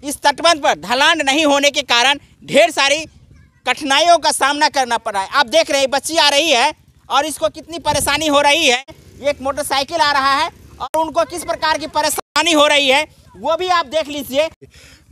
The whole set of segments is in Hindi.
इस तटबंध पर ढलान नहीं होने के कारण ढेर सारी कठिनाइयों का सामना करना पड़ रहा है। आप देख रहे हैं बच्ची आ रही है और इसको कितनी परेशानी हो रही है। एक मोटरसाइकिल आ रहा है और उनको किस प्रकार की परेशानी हो रही है वो भी आप देख लीजिए।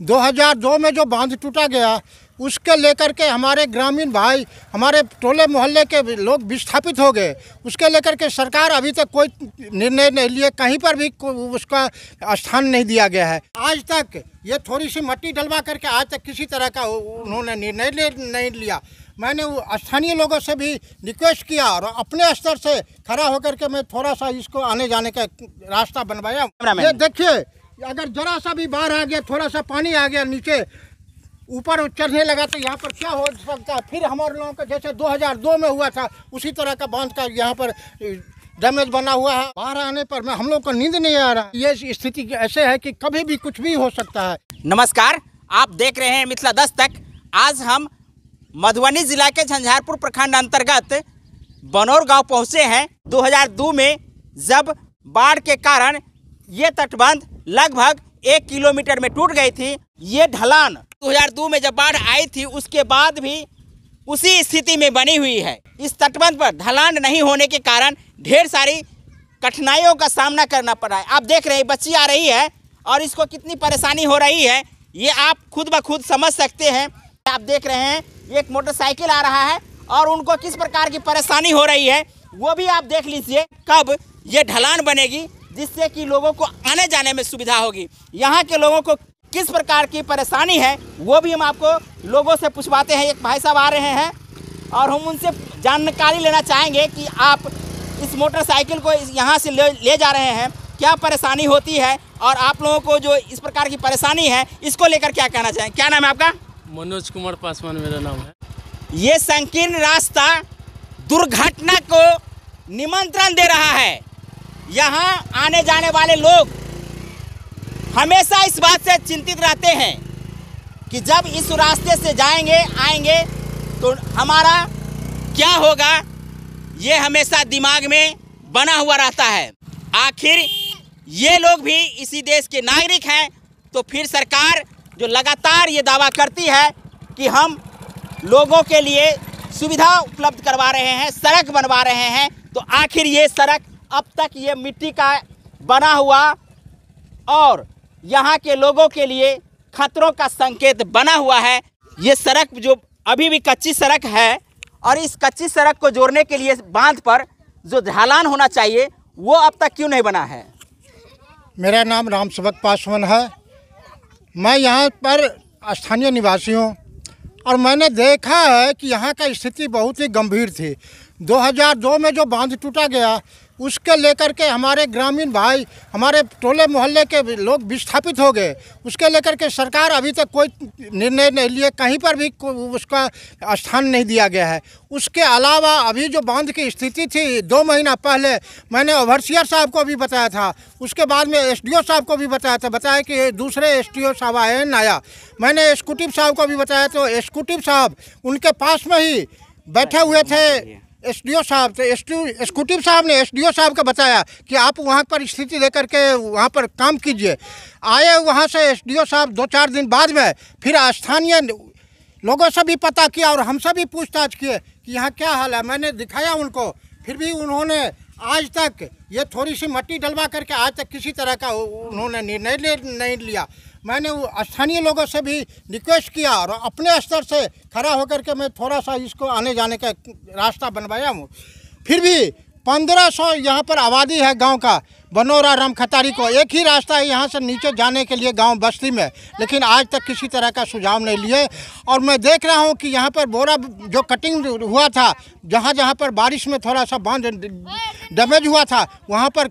2002 में जो बांध टूटा गया उसके लेकर के हमारे ग्रामीण भाई, हमारे टोले मोहल्ले के लोग विस्थापित हो गए। उसके लेकर के सरकार अभी तक कोई निर्णय नहीं लिए, कहीं पर भी उसका स्थान नहीं दिया गया है। आज तक ये थोड़ी सी मट्टी डलवा करके आज तक किसी तरह का उन्होंने निर्णय नहीं लिया। मैंने स्थानीय लोगों से भी रिक्वेस्ट किया और अपने स्तर से खड़ा होकर के मैं थोड़ा सा इसको आने जाने का रास्ता बनवाया। ये देखिए, अगर जरा सा भी बाहर आ गया, थोड़ा सा पानी आ गया नीचे ऊपर चढ़ने लगा तो यहाँ पर क्या हो सकता है। फिर हमारे लोगों का जैसे 2002 में हुआ था उसी तरह का बांध का यहाँ पर डैमेज बना हुआ है। बाहर आने पर मैं हम लोग को नींद नहीं आ रहा। ये स्थिति ऐसे है कि कभी भी कुछ भी हो सकता है। नमस्कार, आप देख रहे हैं मिथिला दस्तक। आज हम मधुबनी जिला के झंझारपुर प्रखंड अंतर्गत बनौर गांव पहुंचे हैं। 2002 में जब बाढ़ के कारण ये तटबंध लगभग 1 किलोमीटर में टूट गई थी। ये ढलान 2002 में जब बाढ़ आई थी उसके बाद भी उसी स्थिति में बनी हुई है। इस तटबंध पर ढलान नहीं होने के कारण ढेर सारी कठिनाइयों का सामना करना पड़ रहा है। आप देख रहे हैं बच्ची आ रही है और इसको कितनी परेशानी हो रही है ये आप खुद ब खुद समझ सकते हैं। आप देख रहे हैं एक मोटरसाइकिल आ रहा है और उनको किस प्रकार की परेशानी हो रही है वो भी आप देख लीजिए। कब ये ढलान बनेगी जिससे कि लोगों को आने जाने में सुविधा होगी। यहाँ के लोगों को किस प्रकार की परेशानी है वो भी हम आपको लोगों से पूछवाते हैं। एक भाई साहब आ रहे हैं और हम उनसे जानकारी लेना चाहेंगे कि आप इस मोटरसाइकिल को यहाँ से ले जा रहे हैं, क्या परेशानी होती है और आप लोगों को जो इस प्रकार की परेशानी है इसको लेकर क्या कहना चाहें। क्या नाम है आपका? मनोज कुमार पासवान मेरा नाम है। ये संकीर्ण रास्ता दुर्घटना को निमंत्रण दे रहा है। यहाँ आने जाने वाले लोग हमेशा इस बात से चिंतित रहते हैं कि जब इस रास्ते से जाएंगे आएंगे तो हमारा क्या होगा, ये हमेशा दिमाग में बना हुआ रहता है। आखिर ये लोग भी इसी देश के नागरिक हैं तो फिर सरकार जो लगातार ये दावा करती है कि हम लोगों के लिए सुविधा उपलब्ध करवा रहे हैं, सड़क बनवा रहे हैं, तो आखिर ये सड़क अब तक ये मिट्टी का बना हुआ और यहाँ के लोगों के लिए खतरों का संकेत बना हुआ है। ये सड़क जो अभी भी कच्ची सड़क है और इस कच्ची सड़क को जोड़ने के लिए बांध पर जो ढलान होना चाहिए वो अब तक क्यों नहीं बना है? मेरा नाम रामसेवक पासवान है। मैं यहाँ पर स्थानीय निवासी हूँ और मैंने देखा है कि यहाँ का स्थिति बहुत ही गंभीर थी। 2002 में जो बांध टूटा गया उसके लेकर के हमारे ग्रामीण भाई, हमारे टोले मोहल्ले के लोग विस्थापित हो गए। उसके लेकर के सरकार अभी तक कोई निर्णय नहीं लिए, कहीं पर भी उसका स्थान नहीं दिया गया है। उसके अलावा अभी जो बांध की स्थिति थी 2 महीना पहले मैंने ओवरसियर साहब को भी बताया था, उसके बाद में एसडीओ साहब को भी बताया कि दूसरे एसडीओ साहब आए नया। मैंने एग्जीक्यूटिव साहब को भी बताया तो एग्जीक्यूटिव साहब उनके पास में ही बैठे हुए थे एसडीओ साहब। तो एग्जीक्यूटिव साहब ने एसडीओ साहब को बताया कि आप वहाँ पर स्थिति देकर के वहाँ पर काम कीजिए। आए वहाँ से एसडीओ साहब 2-4 दिन बाद में फिर स्थानीय लोगों से भी पता किया और हमसे भी पूछताछ किए कि यहाँ क्या हाल है। मैंने दिखाया उनको, फिर भी उन्होंने आज तक ये थोड़ी सी मट्टी डलवा करके आज तक किसी तरह का उन्होंने निर्णय नहीं लिया। मैंने स्थानीय लोगों से भी रिक्वेस्ट किया और अपने स्तर से खड़ा होकर के मैं थोड़ा सा इसको आने जाने का रास्ता बनवाया हूँ। फिर भी 1500 यहाँ पर आबादी है गांव का, बनौरा राम खतारी को एक ही रास्ता है यहाँ से नीचे जाने के लिए गांव बस्ती में, लेकिन आज तक किसी तरह का सुझाव नहीं लिए। और मैं देख रहा हूँ कि यहाँ पर बोरा जो कटिंग हुआ था, जहाँ जहाँ पर बारिश में थोड़ा सा बांध डैमेज हुआ था वहाँ पर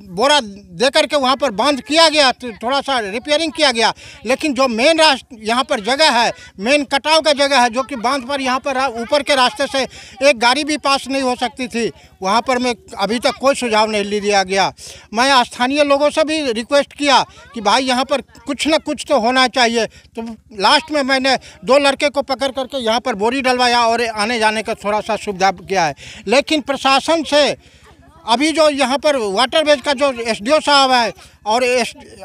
बोरा दे करके वहाँ पर बांध किया गया, थोड़ा सा रिपेयरिंग किया गया। लेकिन जो मेन यहाँ पर जगह है, मेन कटाव का जगह है, जो कि बांध पर यहाँ पर ऊपर के रास्ते से एक गाड़ी भी पास नहीं हो सकती थी, वहाँ पर मैं अभी तक कोई सुझाव नहीं लिया गया। मैं स्थानीय लोगों से भी रिक्वेस्ट किया कि भाई यहाँ पर कुछ न कुछ तो होना चाहिए। तो लास्ट में मैंने 2 लड़के को पकड़ करके यहाँ पर बोरी डलवाया और आने जाने का थोड़ा सा सुविधा किया है। लेकिन प्रशासन से अभी जो यहाँ पर वाटरवेज का जो एसडीओ साहब है और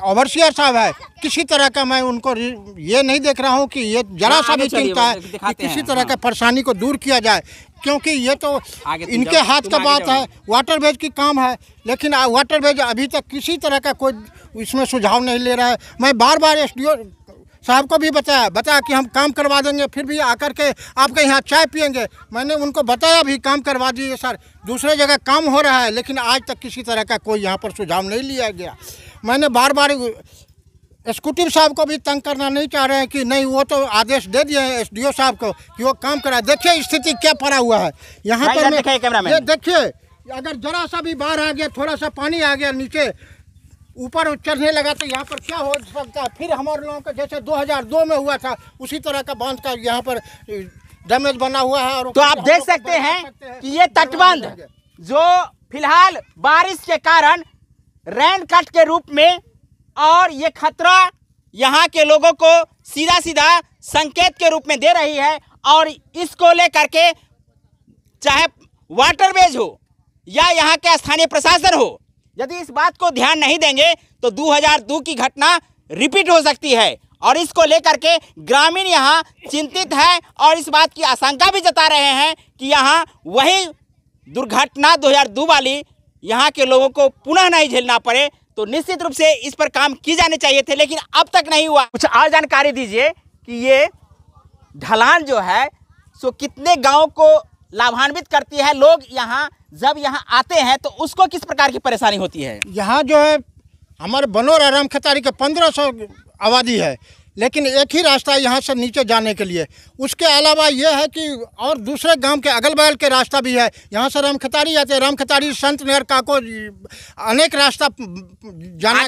ओवरसियर साहब है, किसी तरह का मैं उनको ये नहीं देख रहा हूँ कि ये जरा सा भी चिंता है कि किसी तरह का परेशानी को दूर किया जाए, क्योंकि ये तो इनके हाथ का बात है, वाटरवेज की काम है। लेकिन वाटरवेज अभी तक किसी तरह का कोई इसमें सुझाव नहीं ले रहा है। मैं बार बार एसडीओ साहब को भी बताया कि हम काम करवा देंगे, फिर भी आकर के आपके यहाँ चाय पियेंगे। मैंने उनको बताया भी काम करवा दीजिए सर, दूसरे जगह काम हो रहा है, लेकिन आज तक किसी तरह का कोई यहाँ पर सुझाव नहीं लिया गया। मैंने बार बार एग्जीक्यूटिव साहब को भी तंग करना नहीं चाह रहे हैं कि नहीं, वो तो आदेश दे दिए हैं एसडीओ साहब को कि वो काम कराए। देखिए स्थिति क्या पड़ा हुआ है यहाँ पर। ये देखिए, अगर जरा सा भी बाहर आ गया, थोड़ा सा पानी आ गया नीचे ऊपर चढ़ने लगा तो यहाँ पर क्या हो सकता है। फिर हमारे लोगों का जैसे 2002 में हुआ था उसी तरह का बांध का यहाँ पर डैमेज बना हुआ है। और तो आप देख सकते हैं कि ये तटबंध जो फिलहाल बारिश के कारण रेन कट के रूप में, और ये खतरा यहाँ के लोगों को सीधा सीधा संकेत के रूप में दे रही है। और इसको लेकर के चाहे वाटरवेज हो या यहाँ के स्थानीय प्रशासन हो, यदि इस बात को ध्यान नहीं देंगे तो 2002 की घटना रिपीट हो सकती है। और इसको लेकर के ग्रामीण यहाँ चिंतित है और इस बात की आशंका भी जता रहे हैं कि यहाँ वही दुर्घटना 2002 वाली यहाँ के लोगों को पुनः नहीं झेलना पड़े। तो निश्चित रूप से इस पर काम किए जाने चाहिए थे, लेकिन अब तक नहीं हुआ। कुछ और जानकारी दीजिए कि ये ढलान जो है सो कितने गाँव को लाभान्वित करती है। लोग यहाँ जब यहाँ आते हैं तो उसको किस प्रकार की परेशानी होती है? यहाँ जो है हमारे बनोर आराम खतारी के 1500 आबादी है, लेकिन एक ही रास्ता है यहाँ से नीचे जाने के लिए। उसके अलावा ये है कि और दूसरे गांव के अगल बगल के रास्ता भी है। यहाँ से रामखतारी जाते हैं, रामखतारी संत नगर काको अनेक रास्ता जाने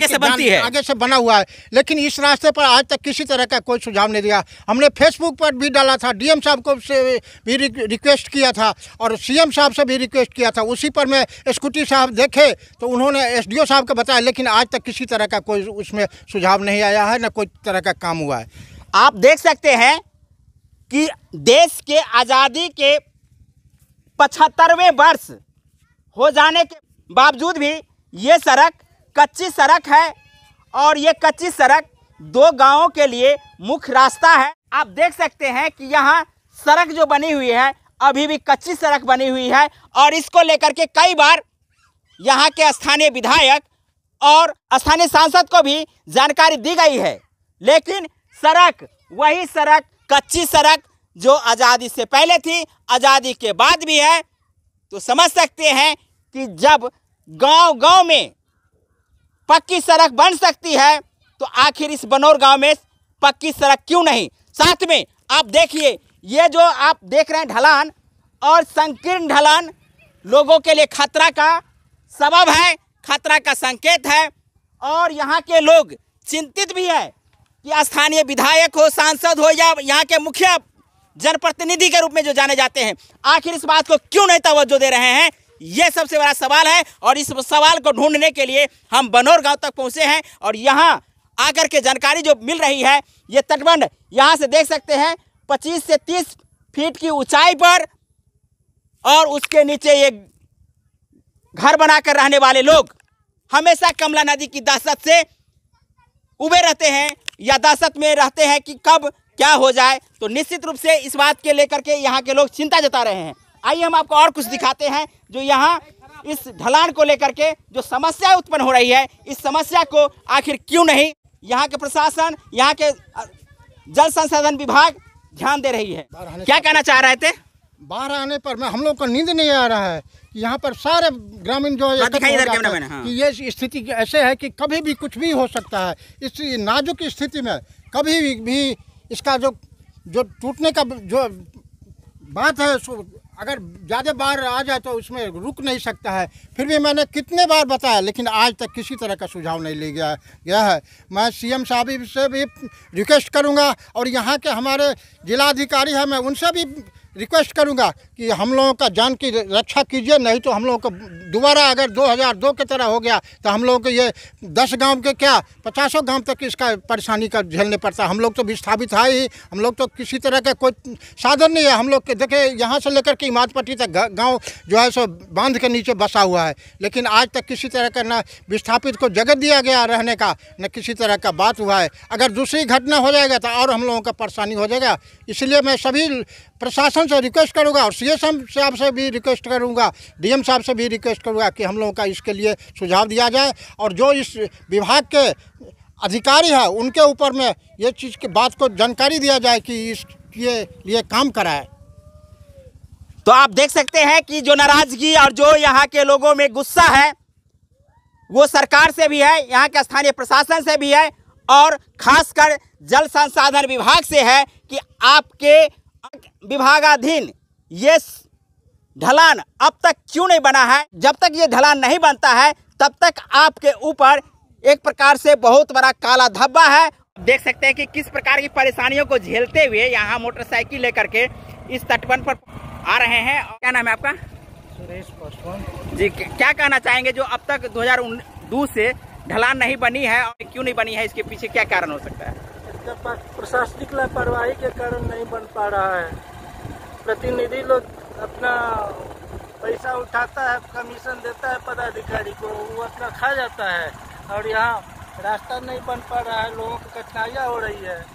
आगे से बना हुआ है, लेकिन इस रास्ते पर आज तक किसी तरह का कोई सुझाव नहीं दिया। हमने फेसबुक पर भी डाला था, डीएम साहब को से भी रिक्वेस्ट किया था और सीएम साहब से भी रिक्वेस्ट किया था। उसी पर मैं एग्जीक्यूटिव साहब देखे तो उन्होंने एसडीओ साहब को बताया, लेकिन आज तक किसी तरह का कोई उसमें सुझाव नहीं आया है, न कोई तरह का काम हुआ है। आप देख सकते हैं कि देश के आज़ादी के 75वें वर्ष हो जाने के बावजूद भी ये सड़क कच्ची सड़क है और ये कच्ची सड़क 2 गांवों के लिए मुख्य रास्ता है। आप देख सकते हैं कि यहाँ सड़क जो बनी हुई है अभी भी कच्ची सड़क बनी हुई है और इसको लेकर के कई बार यहाँ के स्थानीय विधायक और स्थानीय सांसद को भी जानकारी दी गई है, लेकिन सड़क वही सड़क, कच्ची सड़क जो आज़ादी से पहले थी, आज़ादी के बाद भी है। तो समझ सकते हैं कि जब गांव-गांव में पक्की सड़क बन सकती है तो आखिर इस बनोर गांव में पक्की सड़क क्यों नहीं। साथ में आप देखिए, ये जो आप देख रहे हैं ढलान और संकीर्ण ढलान लोगों के लिए खतरा का सबब है, खतरा का संकेत है। और यहाँ के लोग चिंतित भी है कि स्थानीय विधायक हो, सांसद हो या यहाँ के मुखिया जनप्रतिनिधि के रूप में जो जाने जाते हैं, आखिर इस बात को क्यों नहीं तवज्जो दे रहे हैं, ये सबसे बड़ा सवाल है। और इस सवाल को ढूंढने के लिए हम बनोर गांव तक पहुंचे हैं और यहाँ आकर के जानकारी जो मिल रही है, ये तटबंध यहाँ से देख सकते हैं 25 से 30 फीट की ऊंचाई पर, और उसके नीचे ये घर बनाकर रहने वाले लोग हमेशा कमला नदी की दहशत से उबे रहते हैं या दहशत में रहते हैं कि कब क्या हो जाए। तो निश्चित रूप से इस बात के लेकर के यहाँ के लोग चिंता जता रहे हैं। आइए हम आपको और कुछ दिखाते हैं जो यहाँ इस ढलान को लेकर के जो समस्या उत्पन्न हो रही है, इस समस्या को आखिर क्यों नहीं यहाँ के प्रशासन, यहाँ के जल संसाधन विभाग ध्यान दे रही है। क्या कहना चाह रहे थे? बाहर आने पर मैं हम लोग को नींद नहीं आ रहा है। यहाँ पर सारे ग्रामीण जो है कि ये स्थिति ऐसे है कि कभी भी कुछ भी हो सकता है। इस नाजुक स्थिति में कभी भी इसका जो टूटने का जो बात है, अगर ज़्यादा बार आ जाए तो उसमें रुक नहीं सकता है। फिर भी मैंने कितने बार बताया, लेकिन आज तक किसी तरह का सुझाव नहीं ले गया है। मैं सीएम साहब से भी रिक्वेस्ट करूंगा और यहाँ के हमारे जिलाधिकारी हैं, मैं उनसे भी रिक्वेस्ट करूंगा कि हम लोगों का जान की रक्षा कीजिए, नहीं तो हम लोगों को दोबारा अगर 2002 की तरह हो गया तो हम लोगों को ये 10 गांव के क्या 50 गांव तक इसका परेशानी का झेलने पड़ता है। हम लोग तो विस्थापित है ही, हम लोग तो किसी तरह का कोई साधन नहीं है। हम लोग के देखे यहाँ से लेकर के इमादपट्टी तक गाँव जो है सो बांध के नीचे बसा हुआ है, लेकिन आज तक किसी तरह का न विस्थापित को जगह दिया गया रहने का, न किसी तरह का बात हुआ है। अगर दूसरी घटना हो जाएगा तो और हम लोगों का परेशानी हो जाएगा। इसलिए मैं सभी प्रशासन से रिक्वेस्ट करूंगा और सीएम साहब से भी रिक्वेस्ट करूंगा, डीएम साहब से भी रिक्वेस्ट करूंगा कि हम लोगों का इसके लिए सुझाव दिया जाए और जो इस विभाग के अधिकारी है उनके ऊपर में ये चीज़ की बात को जानकारी दिया जाए कि इसके लिए काम कराए। तो आप देख सकते हैं कि जो नाराजगी और जो यहाँ के लोगों में गुस्सा है वो सरकार से भी है, यहाँ के स्थानीय प्रशासन से भी है और खासकर जल संसाधन विभाग से है कि आपके विभागाधीन ये ढलान अब तक क्यों नहीं बना है। जब तक ये ढलान नहीं बनता है तब तक आपके ऊपर एक प्रकार से बहुत बड़ा काला धब्बा है। देख सकते हैं कि किस प्रकार की परेशानियों को झेलते हुए यहाँ मोटरसाइकिल लेकर के इस तटबंध पर आ रहे हैं। क्या नाम है आपका? सुरेश पासवान जी, क्या कहना चाहेंगे जो अब तक 2002 से ढलान नहीं बनी है और क्यों नहीं बनी है, इसके पीछे क्या कारण हो सकता है? प्रशासनिक लापरवाही के कारण नहीं बन पा रहा है। प्रतिनिधि लोग अपना पैसा उठाता है, कमीशन देता है पदाधिकारी को, वो अपना खा जाता है और यहाँ रास्ता नहीं बन पा रहा है, लोगों को कठिनाइयाँ हो रही है।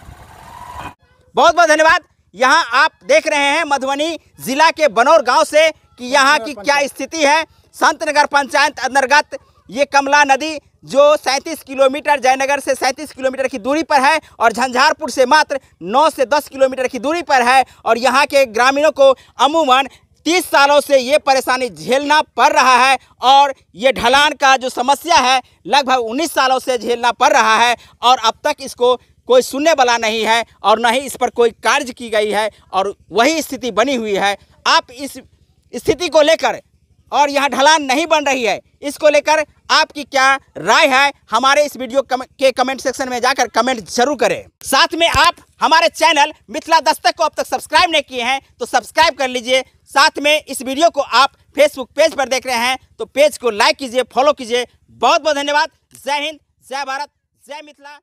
बहुत बहुत धन्यवाद। यहाँ आप देख रहे हैं मधुबनी जिला के बनौर गांव से कि यहाँ की क्या स्थिति है। संतनगर पंचायत अंतर्गत ये कमला नदी जो 37 किलोमीटर जयनगर से 37 किलोमीटर की दूरी पर है और झंझारपुर से मात्र 9 से 10 किलोमीटर की दूरी पर है और यहाँ के ग्रामीणों को अमूमन 30 सालों से ये परेशानी झेलना पड़ रहा है और ये ढलान का जो समस्या है लगभग 19 सालों से झेलना पड़ रहा है और अब तक इसको कोई सुनने वाला नहीं है और न ही इस पर कोई कार्य की गई है और वही स्थिति बनी हुई है। आप इस स्थिति को लेकर और यहाँ ढलान नहीं बन रही है, इसको लेकर आपकी क्या राय है, हमारे इस वीडियो के कमेंट सेक्शन में जाकर कमेंट जरूर करें। साथ में आप हमारे चैनल मिथिला दस्तक को अब तक सब्सक्राइब नहीं किए हैं तो सब्सक्राइब कर लीजिए। साथ में इस वीडियो को आप फेसबुक पेज पर देख रहे हैं तो पेज को लाइक कीजिए, फॉलो कीजिए। बहुत बहुत धन्यवाद। जय हिंद, जय भारत, जय मिथिला।